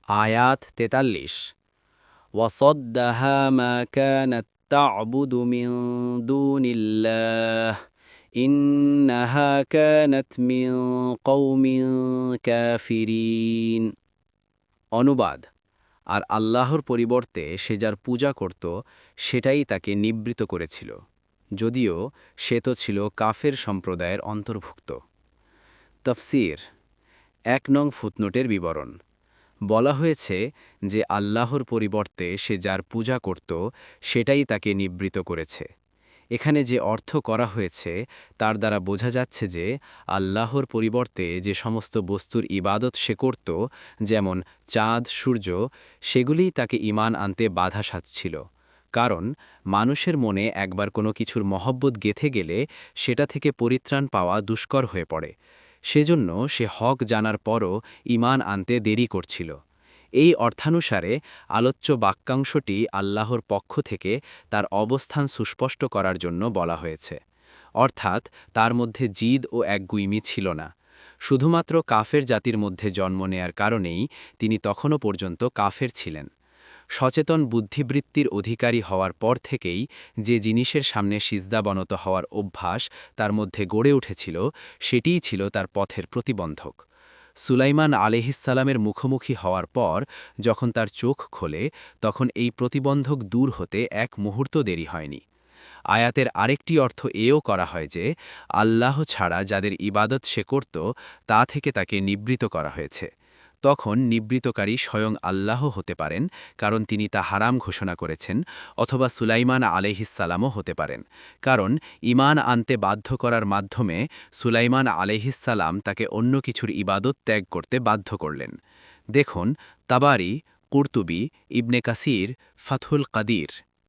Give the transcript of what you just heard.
আয়াত ৪৩ ওয়াসাদ্দাহা মা কানাত তা'বুদু মিন দুনিল্লাহ ইন্নাহা কানাত মিন কওমিন কাফিরিন। অনুবাদ: আর আল্লাহর পরিবর্তে সে যার পূজা করত সেটাই তাকে নিবৃত করেছিল, যদিও সে তো ছিল কাফের সম্প্রদায়ের অন্তর্ভুক্ত। তাফসীর: ১ নং ফুটনোটের বিবরণ। বলা হয়েছে যে আল্লাহর পরিবর্তে সে যার পূজা করত সেটাই তাকে নিবৃত করেছে। এখানে যে অর্থ করা হয়েছে তার দ্বারা বোঝা যাচ্ছে যে আল্লাহর পরিবর্তে যে সমস্ত বস্তুর ইবাদত সে করত, যেমন চাঁদ, সূর্য, সেগুলিই তাকে ঈমান আনতে বাধা সাধছিল। কারণ মানুষের মনে একবার কোনো কিছুর মহব্বত গেঁথে গেলে সেটা থেকে পরিত্রাণ পাওয়া দুষ্কর হয়ে পড়ে। সেজন্য সে হক জানার পরও ঈমান আনতে দেরি করছিল। এই অর্থানুসারে আলোচ্য বাক্যাংশটি আল্লাহর পক্ষ থেকে তার অবস্থান সুস্পষ্ট করার জন্য বলা হয়েছে। অর্থাৎ তার মধ্যে জিদ ও একগুঁইমি ছিল না। শুধুমাত্র কাফের জাতির মধ্যে জন্ম নেয়ার কারণেই তিনি তখনও পর্যন্ত কাফের ছিলেন। সচেতন বুদ্ধিবৃত্তির অধিকারী হওয়ার পর থেকেই যে জিনিসের সামনে সিজদাবনত হওয়ার অভ্যাস তার মধ্যে গড়ে উঠেছিল, সেটিই ছিল তার পথের প্রতিবন্ধক। সুলাইমান আলাইহিসসালামের মুখোমুখি হওয়ার পর যখন তার চোখ খোলে, তখন এই প্রতিবন্ধক দূর হতে এক মুহূর্ত দেরি হয়নি। আয়াতের আরেকটি অর্থ এও করা হয় যে আল্লাহ ছাড়া যাদের ইবাদত সে করত তা থেকে তাকে নিবৃত করা হয়েছে। তখন নিবৃতকারী স্বয়ং আল্লাহ হতে পারেন, কারণ তিনি তা হারাম ঘোষণা করেছেন, অথবা সুলাইমান আলাইহিসসালামও হতে পারেন, কারণ ঈমান আনতে বাধ্য করার মাধ্যমে সুলাইমান আলাইহিসসালাম তাকে অন্য কিছুর ইবাদত ত্যাগ করতে বাধ্য করলেন। দেখুন তাবারি, কুরতুবী, ইবনে কাসির, ফাথুল কাদির।